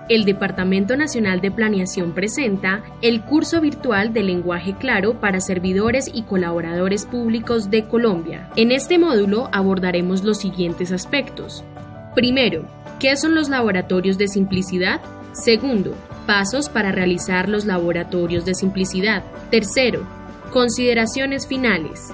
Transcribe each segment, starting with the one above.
el Departamento Nacional de Planeación presenta el curso virtual de lenguaje claro para servidores y colaboradores públicos de Colombia. En este módulo abordaremos los siguientes aspectos. Primero, ¿qué son los laboratorios de simplicidad? Segundo, pasos para realizar los laboratorios de simplicidad. Tercero, consideraciones finales.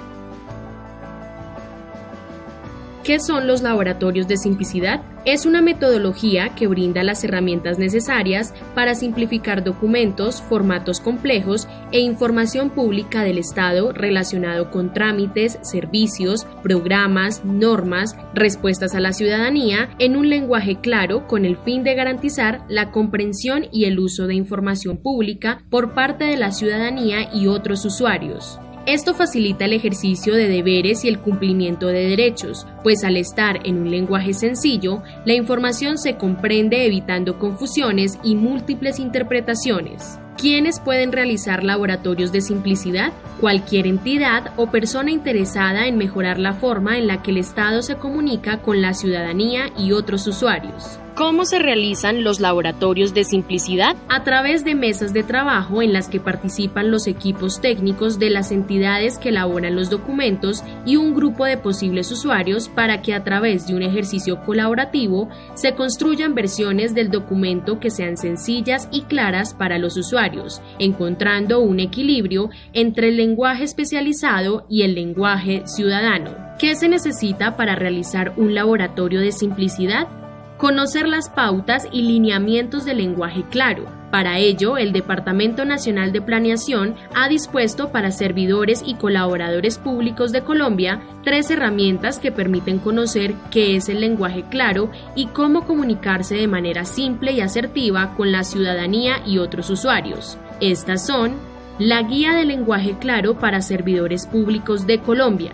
¿Qué son los laboratorios de simplicidad? Es una metodología que brinda las herramientas necesarias para simplificar documentos, formatos complejos e información pública del Estado relacionado con trámites, servicios, programas, normas, respuestas a la ciudadanía en un lenguaje claro con el fin de garantizar la comprensión y el uso de información pública por parte de la ciudadanía y otros usuarios. Esto facilita el ejercicio de deberes y el cumplimiento de derechos, pues al estar en un lenguaje sencillo, la información se comprende evitando confusiones y múltiples interpretaciones. ¿Quiénes pueden realizar laboratorios de simplicidad? Cualquier entidad o persona interesada en mejorar la forma en la que el Estado se comunica con la ciudadanía y otros usuarios. ¿Cómo se realizan los laboratorios de simplicidad? A través de mesas de trabajo en las que participan los equipos técnicos de las entidades que elaboran los documentos y un grupo de posibles usuarios para que a través de un ejercicio colaborativo se construyan versiones del documento que sean sencillas y claras para los usuarios, encontrando un equilibrio entre el lenguaje especializado y el lenguaje ciudadano. ¿Qué se necesita para realizar un laboratorio de simplicidad? Conocer las pautas y lineamientos del lenguaje claro. Para ello, el Departamento Nacional de Planeación ha dispuesto para servidores y colaboradores públicos de Colombia 3 herramientas que permiten conocer qué es el lenguaje claro y cómo comunicarse de manera simple y asertiva con la ciudadanía y otros usuarios. Estas son la Guía de Lenguaje Claro para Servidores Públicos de Colombia,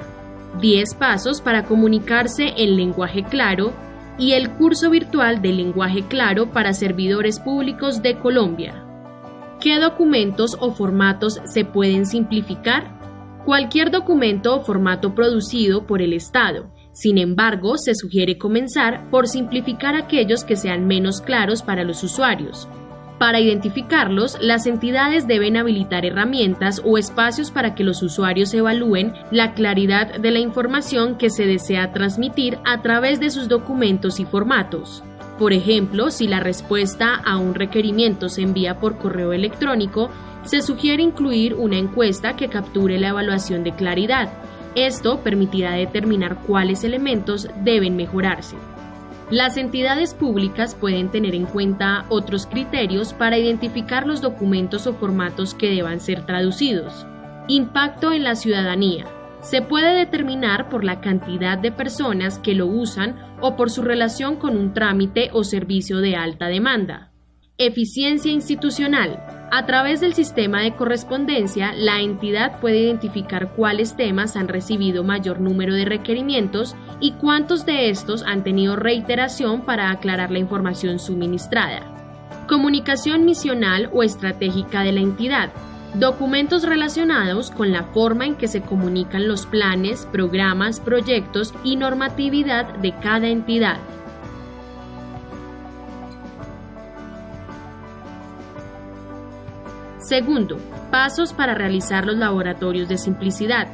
10 pasos para comunicarse en lenguaje claro, y el curso virtual de lenguaje claro para servidores públicos de Colombia. ¿Qué documentos o formatos se pueden simplificar? Cualquier documento o formato producido por el Estado. Sin embargo, se sugiere comenzar por simplificar aquellos que sean menos claros para los usuarios. Para identificarlos, las entidades deben habilitar herramientas o espacios para que los usuarios evalúen la claridad de la información que se desea transmitir a través de sus documentos y formatos. Por ejemplo, si la respuesta a un requerimiento se envía por correo electrónico, se sugiere incluir una encuesta que capture la evaluación de claridad. Esto permitirá determinar cuáles elementos deben mejorarse. Las entidades públicas pueden tener en cuenta otros criterios para identificar los documentos o formatos que deban ser traducidos. Impacto en la ciudadanía. Se puede determinar por la cantidad de personas que lo usan o por su relación con un trámite o servicio de alta demanda. Eficiencia institucional. A través del sistema de correspondencia, la entidad puede identificar cuáles temas han recibido mayor número de requerimientos y cuántos de estos han tenido reiteración para aclarar la información suministrada. Comunicación misional o estratégica de la entidad. Documentos relacionados con la forma en que se comunican los planes, programas, proyectos y normatividad de cada entidad. Segundo, pasos para realizar los laboratorios de simplicidad.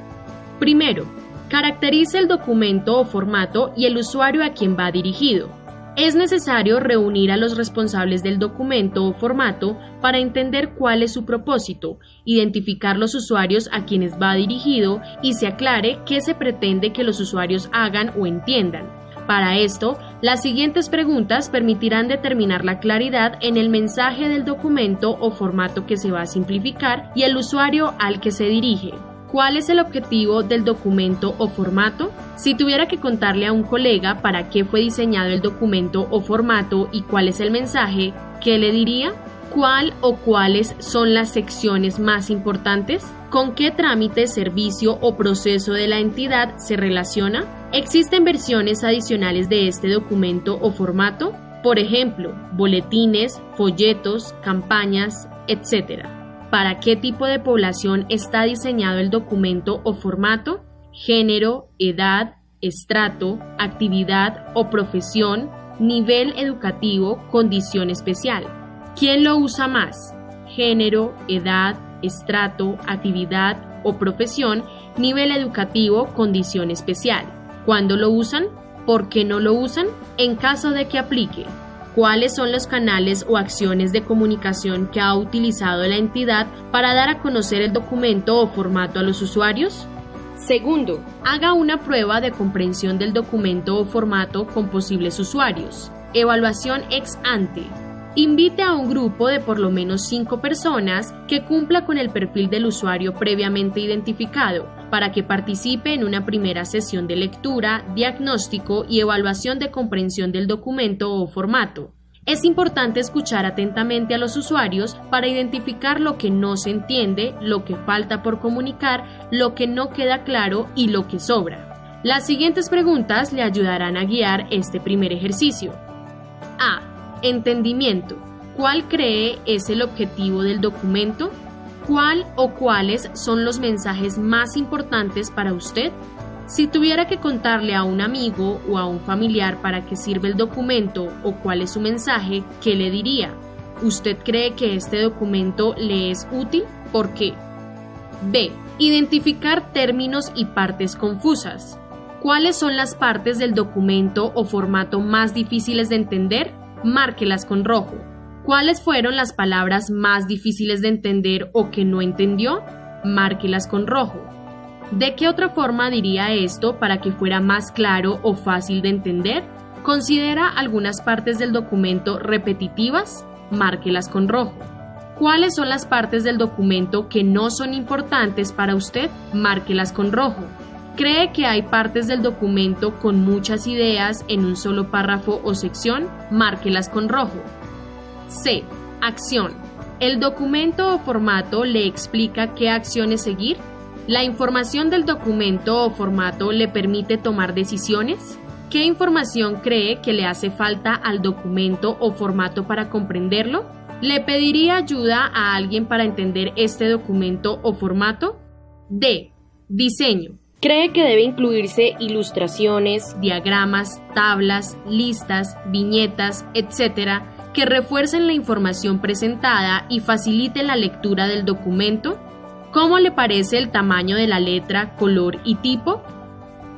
Primero, caracteriza el documento o formato y el usuario a quien va dirigido. Es necesario reunir a los responsables del documento o formato para entender cuál es su propósito, identificar los usuarios a quienes va dirigido y se aclare qué se pretende que los usuarios hagan o entiendan. Para esto, las siguientes preguntas permitirán determinar la claridad en el mensaje del documento o formato que se va a simplificar y el usuario al que se dirige. ¿Cuál es el objetivo del documento o formato? Si tuviera que contarle a un colega para qué fue diseñado el documento o formato y cuál es el mensaje, ¿qué le diría? ¿Cuál o cuáles son las secciones más importantes? ¿Con qué trámite, servicio o proceso de la entidad se relaciona? ¿Existen versiones adicionales de este documento o formato? Por ejemplo, boletines, folletos, campañas, etc. ¿Para qué tipo de población está diseñado el documento o formato? Género, edad, estrato, actividad o profesión, Nivel educativo, condición especial. ¿Quién lo usa más? Género, edad, estrato, actividad o profesión. Nivel educativo, condición especial. ¿Cuándo lo usan? ¿Por qué no lo usan? En caso de que aplique. ¿Cuáles son los canales o acciones de comunicación que ha utilizado la entidad para dar a conocer el documento o formato a los usuarios? Segundo, haga una prueba de comprensión del documento o formato con posibles usuarios. Evaluación ex ante. Invite a un grupo de por lo menos 5 personas que cumpla con el perfil del usuario previamente identificado para que participe en una primera sesión de lectura, diagnóstico y evaluación de comprensión del documento o formato. Es importante escuchar atentamente a los usuarios para identificar lo que no se entiende, lo que falta por comunicar, lo que no queda claro y lo que sobra. Las siguientes preguntas le ayudarán a guiar este primer ejercicio. A. Entendimiento. ¿Cuál cree es el objetivo del documento? ¿Cuál o cuáles son los mensajes más importantes para usted? Si tuviera que contarle a un amigo o a un familiar para qué sirve el documento o cuál es su mensaje, ¿qué le diría? ¿Usted cree que este documento le es útil? ¿Por qué? B. Identificar términos y partes confusas. ¿Cuáles son las partes del documento o formato más difíciles de entender? Márquelas con rojo. ¿Cuáles fueron las palabras más difíciles de entender o que no entendió? Márquelas con rojo. ¿De qué otra forma diría esto para que fuera más claro o fácil de entender? ¿Considera algunas partes del documento repetitivas? Márquelas con rojo. ¿Cuáles son las partes del documento que no son importantes para usted? Márquelas con rojo. ¿Cree que hay partes del documento con muchas ideas en un solo párrafo o sección? Márquelas con rojo. C. Acción. ¿El documento o formato le explica qué acciones seguir? ¿La información del documento o formato le permite tomar decisiones? ¿Qué información cree que le hace falta al documento o formato para comprenderlo? ¿Le pediría ayuda a alguien para entender este documento o formato? D. Diseño. ¿Cree que debe incluirse ilustraciones, diagramas, tablas, listas, viñetas, etc., que refuercen la información presentada y faciliten la lectura del documento? ¿Cómo le parece el tamaño de la letra, color y tipo?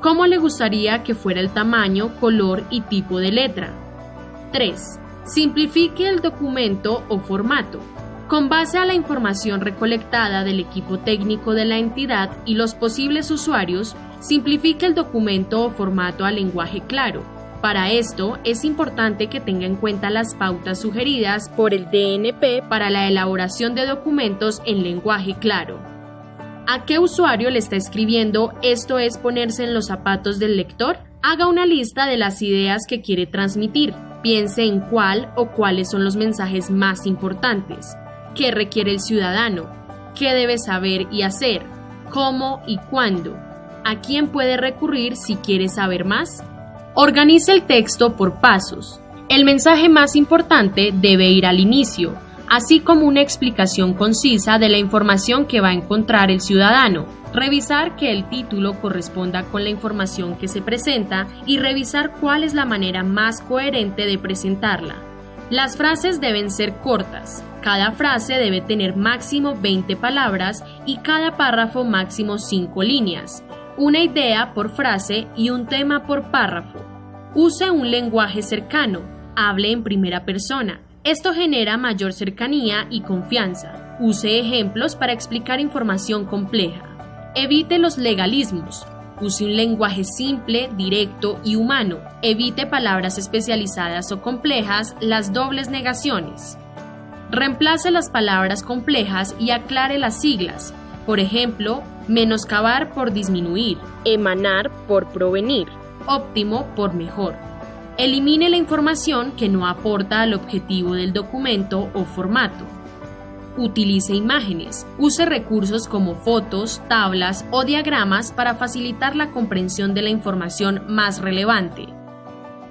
¿Cómo le gustaría que fuera el tamaño, color y tipo de letra? 3. Simplifique el documento o formato. Con base a la información recolectada del equipo técnico de la entidad y los posibles usuarios, simplifique el documento o formato a lenguaje claro. Para esto, es importante que tenga en cuenta las pautas sugeridas por el DNP para la elaboración de documentos en lenguaje claro. ¿A qué usuario le está escribiendo? Esto es ponerse en los zapatos del lector. Haga una lista de las ideas que quiere transmitir. Piense en cuál o cuáles son los mensajes más importantes. ¿Qué requiere el ciudadano? ¿Qué debe saber y hacer? ¿Cómo y cuándo? ¿A quién puede recurrir si quiere saber más? Organice el texto por pasos. El mensaje más importante debe ir al inicio, así como una explicación concisa de la información que va a encontrar el ciudadano. Revisar que el título corresponda con la información que se presenta y revisar cuál es la manera más coherente de presentarla. Las frases deben ser cortas. Cada frase debe tener máximo 20 palabras y cada párrafo máximo 5 líneas. Una idea por frase y un tema por párrafo. Use un lenguaje cercano. Hable en primera persona. Esto genera mayor cercanía y confianza. Use ejemplos para explicar información compleja. Evite los legalismos. Use un lenguaje simple, directo y humano. Evite palabras especializadas o complejas, las dobles negaciones. Reemplace las palabras complejas y aclare las siglas. Por ejemplo, menoscabar por disminuir, emanar por provenir, óptimo por mejor. Elimine la información que no aporta al objetivo del documento o formato. Utilice imágenes. Use recursos como fotos, tablas o diagramas para facilitar la comprensión de la información más relevante.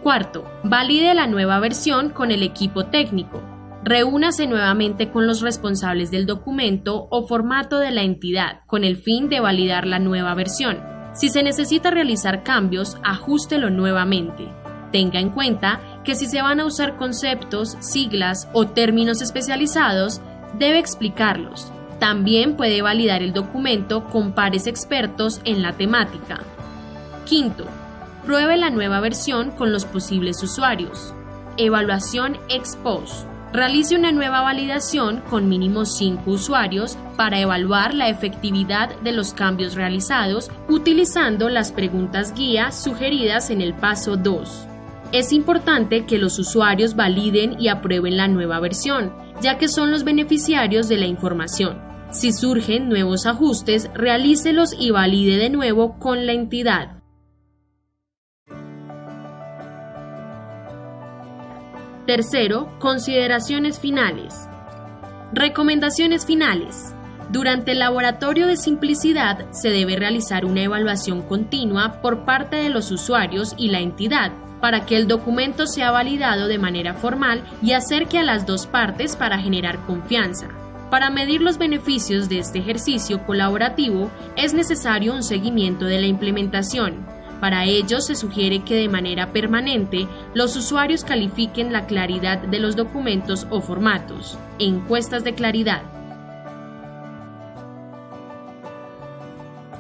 Cuarto, valide la nueva versión con el equipo técnico. Reúnase nuevamente con los responsables del documento o formato de la entidad con el fin de validar la nueva versión. Si se necesita realizar cambios, ajústelo nuevamente. Tenga en cuenta que si se van a usar conceptos, siglas o términos especializados, debe explicarlos. También puede validar el documento con pares expertos en la temática. Quinto, pruebe la nueva versión con los posibles usuarios. Evaluación ex post. Realice una nueva validación con mínimo 5 usuarios para evaluar la efectividad de los cambios realizados utilizando las preguntas guía sugeridas en el paso 2. Es importante que los usuarios validen y aprueben la nueva versión, ya que son los beneficiarios de la información. Si surgen nuevos ajustes, realícelos y valide de nuevo con la entidad. Tercero, consideraciones finales. Recomendaciones finales. Durante el laboratorio de simplicidad se debe realizar una evaluación continua por parte de los usuarios y la entidad para que el documento sea validado de manera formal y acerque a las dos partes para generar confianza. Para medir los beneficios de este ejercicio colaborativo es necesario un seguimiento de la implementación. Para ello se sugiere que de manera permanente los usuarios califiquen la claridad de los documentos o formatos. Encuestas de claridad.